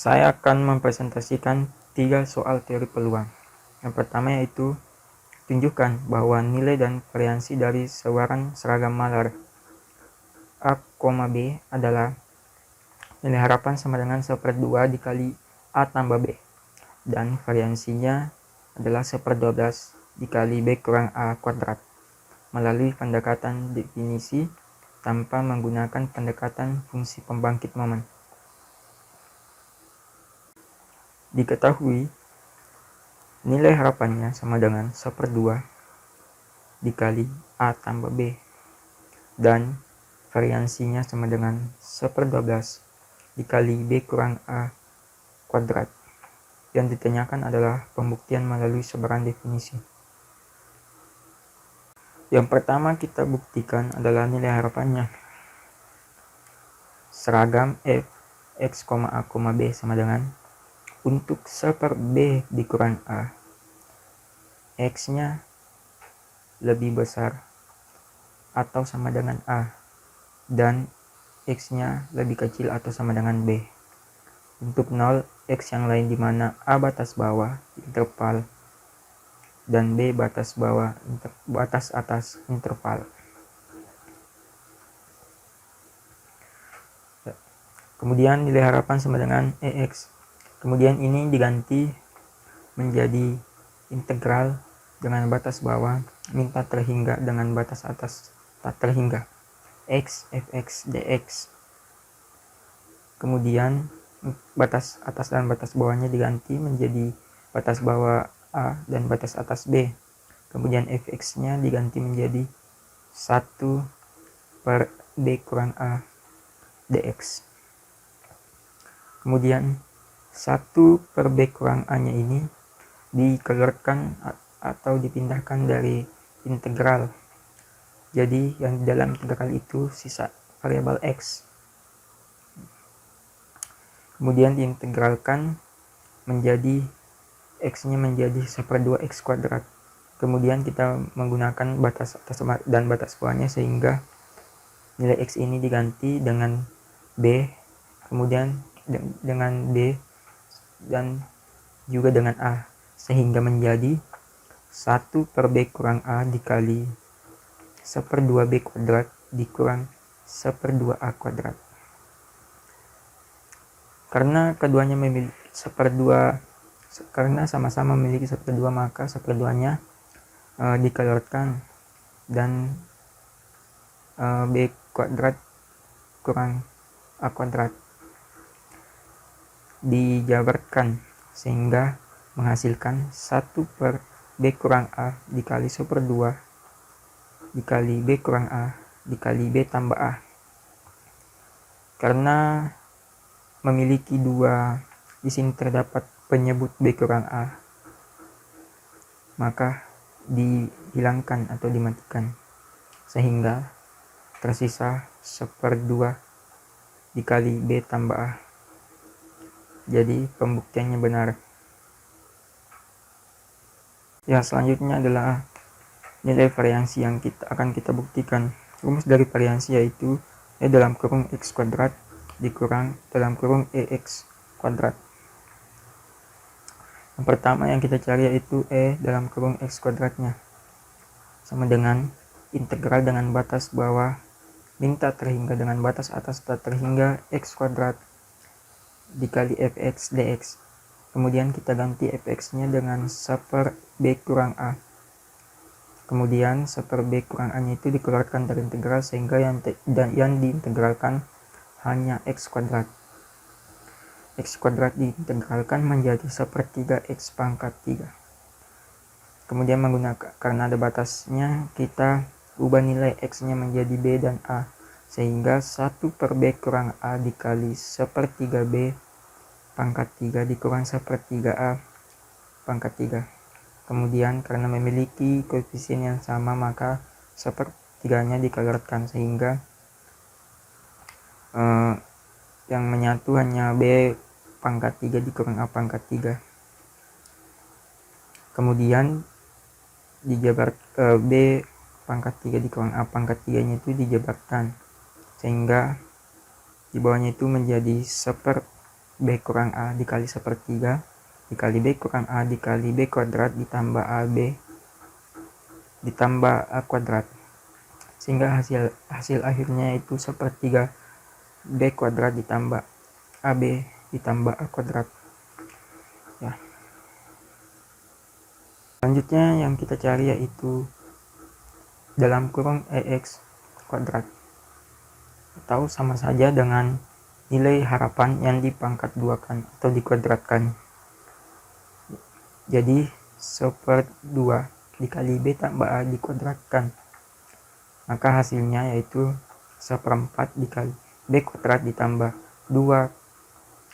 Saya akan mempresentasikan 3 soal teori peluang. Yang pertama yaitu tunjukkan bahwa nilai dan variansi dari sewaran seragam malar A, B adalah nilai harapan sama dengan 1/2 dikali A tambah B, dan variansinya adalah 1/12 dikali B kurang A kuadrat melalui pendekatan definisi tanpa menggunakan pendekatan fungsi pembangkit momen. Diketahui nilai harapannya sama dengan 1/2 dikali A tambah B, dan variansinya sama dengan 1/12 dikali B kurang A kuadrat. Yang ditanyakan adalah pembuktian melalui sebaran definisi. Yang pertama kita buktikan adalah nilai harapannya. Seragam f x, a, b sama dengan untuk 1/b dikurang a, x-nya lebih besar atau sama dengan a, dan x-nya lebih kecil atau sama dengan b. Untuk 0, x yang lain di mana a batas bawah interval dan b batas bawah batas atas interval. Kemudian nilai harapan sama dengan EX. Kemudian ini diganti menjadi integral dengan batas bawah minta terhingga dengan batas atas tak terhingga x fx dx. Kemudian batas atas dan batas bawahnya diganti menjadi batas bawah a dan batas atas b. Kemudian fx-nya diganti menjadi 1/b kurang a dx. Kemudian 1/b kurang a-nya ini dikeluarkan atau dipindahkan dari integral. Jadi yang di dalam integral itu sisa variabel x. Kemudian diintegralkan menjadi x-nya menjadi 1/2 x kuadrat. Kemudian kita menggunakan batas atas dan batas bawahnya sehingga nilai x ini diganti dengan b, kemudian dengan b dan juga dengan a, sehingga menjadi 1/b kurang a dikali 1/2b kuadrat dikurang 1/2 a kuadrat. Karena keduanya memiliki 1/2, karena sama-sama memiliki 1/2, maka 1/2-nya dikeluarkan dan b kuadrat kurang a kuadrat dijabarkan sehingga menghasilkan 1/b kurang a dikali 1/2 dikali b kurang a dikali b tambah a. Karena memiliki dua, di sini terdapat penyebut b kurang a, maka dihilangkan atau dimatikan sehingga tersisa 1/2 dikali b tambah a. Jadi pembuktiannya benar. Ya, selanjutnya adalah nilai variansi yang akan kita buktikan. Rumus dari variansi yaitu e dalam kurung x kuadrat dikurang dalam kurung ex kuadrat. Yang pertama yang kita cari yaitu e dalam kurung x kuadratnya sama dengan integral dengan batas bawah minta terhingga dengan batas atas tak terhingga x kuadrat dikali fx dx. Kemudian kita ganti fx-nya dengan 1/b kurang a. Kemudian 1/b kurang a-nya itu dikeluarkan dari integral sehingga yang diintegralkan hanya x kuadrat. X kuadrat diintegralkan menjadi 1/3 x pangkat 3. Kemudian menggunakan, karena ada batasnya, kita ubah nilai x-nya menjadi b dan a, sehingga 1/b kurang a dikali 1/3b pangkat 3 dikurang 1/3 a pangkat 3. Kemudian karena memiliki koefisien yang sama, maka 1/3-nya dikeluarkan sehingga yang menyatu hanya b pangkat 3 dikurang a pangkat 3. Kemudian dijabar b pangkat 3 dikurang a pangkat 3-nya itu dijabarkan sehingga di bawahnya itu menjadi 1/3 B kurang A dikali sepertiga dikali B kurang A dikali B kuadrat ditambah AB ditambah A kuadrat, sehingga hasil akhirnya itu sepertiga B kuadrat ditambah AB ditambah A kuadrat. Ya. Selanjutnya yang kita cari yaitu dalam kurung EX kuadrat, atau sama saja dengan nilai harapan yang dipangkat duakan atau dikuadratkan. Jadi 1/2 dikali B tambah A dikuadratkan, maka hasilnya yaitu 1/4 dikali B kuadrat ditambah 2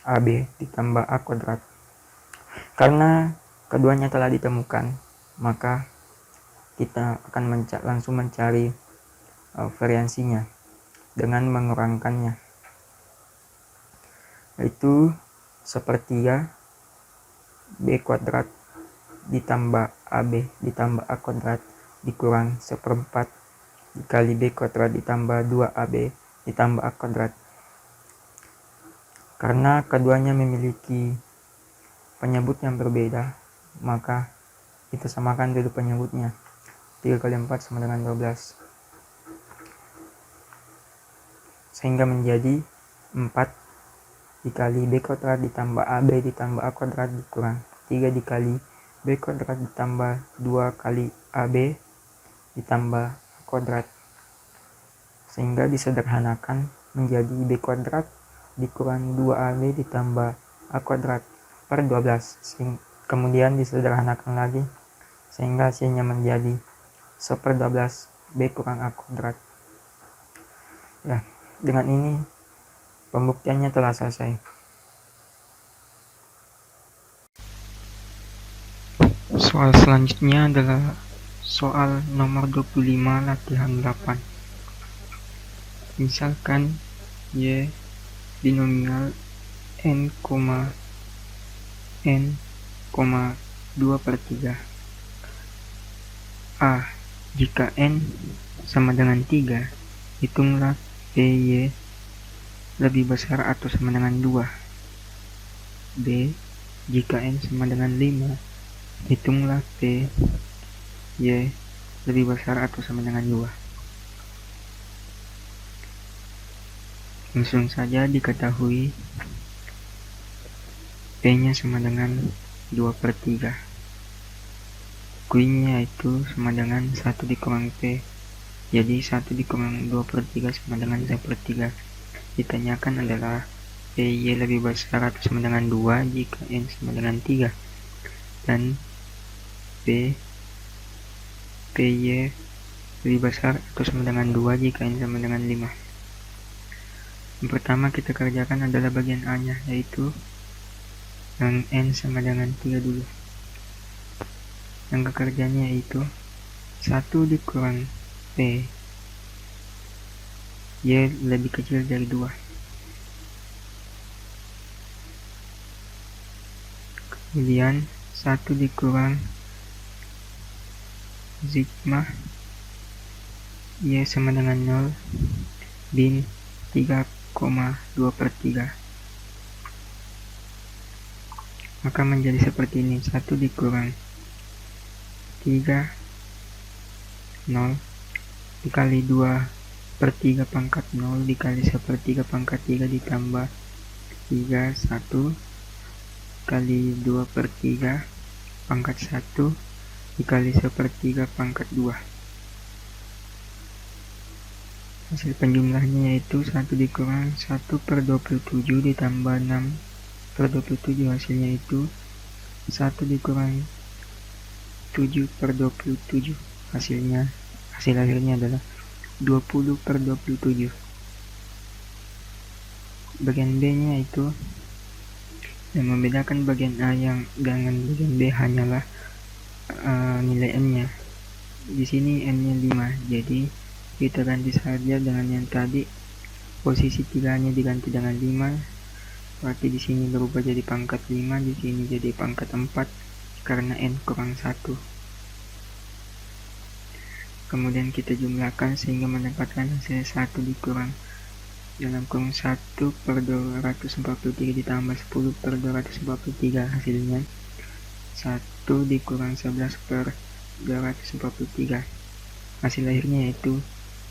AB ditambah A kuadrat. Karena keduanya telah ditemukan, maka kita akan langsung mencari variansinya dengan mengurangkannya, yaitu sepertiga B kuadrat ditambah AB ditambah A kuadrat dikurang 1/4 dikali B kuadrat ditambah 2AB ditambah A kuadrat. Karena keduanya memiliki penyebut yang berbeda, maka kita samakan dulu penyebutnya. 3 kali 4 sama dengan 12, sehingga menjadi 4 dikali B kuadrat ditambah AB ditambah A kuadrat dikurang 3 dikali B kuadrat ditambah 2 kali AB ditambah A kuadrat, sehingga disederhanakan menjadi B kuadrat dikurang 2AB ditambah A kuadrat per 12. Kemudian disederhanakan lagi sehingga hasilnya menjadi 1/12 B kurang A kuadrat. Ya, dengan ini pembuktiannya telah selesai. Soal selanjutnya adalah soal nomor 25 latihan 8. Misalkan Y binomial n, 2/3. A. Jika n sama dengan 3, hitunglah PY lebih besar atau sama dengan 2. B. Jika n sama dengan 5, hitunglah PY lebih besar atau sama dengan 2. Langsung saja diketahui P-nya sama dengan 2/3. Q-nya itu sama dengan 1 dikurang P. Jadi 1 dikurang 2/3 sama dengan 1/3. Ditanyakan adalah PY lebih besar atau sama dengan 2 jika N sama dengan 3. Dan PY lebih besar atau sama dengan 2 jika N sama dengan 5. Yang pertama kita kerjakan adalah bagian A nya, yaitu yang N sama dengan 3 dulu. Yang kerjanya yaitu 1 dikurang P Y lebih kecil dari 2. Kemudian 1 dikurang sigma Y sama dengan 0 bin 3,2/3. Maka menjadi seperti ini. 1 dikurang 3 0 dikali 2/3 pangkat 0 dikali 1/3 pangkat 3 ditambah 3 1 kali 2/3 pangkat 1 dikali 1/3 pangkat 2. Hasil penjumlahnya yaitu 1 dikurang 1/27 ditambah 6/27. Hasilnya itu 1 dikurang 7/27. Hasil akhirnya adalah 20/27. Bagian B nya itu yang membedakan bagian A yang dengan bagian B hanyalah nilai n nya. Di sini n nya 5, jadi kita ganti saja dengan yang tadi. Posisi 3 nya diganti dengan 5, berarti di sini berubah jadi pangkat 5, di sini jadi pangkat 4 karena n kurang 1. Kemudian kita jumlahkan sehingga mendapatkan hasil 1 dikurang dalam kurung 1 per 243 ditambah 10 per 243, hasilnya 1 dikurang 11 per 243. Hasil akhirnya yaitu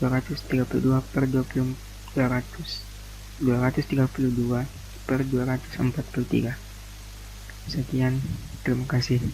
232 per 232 per 243. Sekian, terima kasih.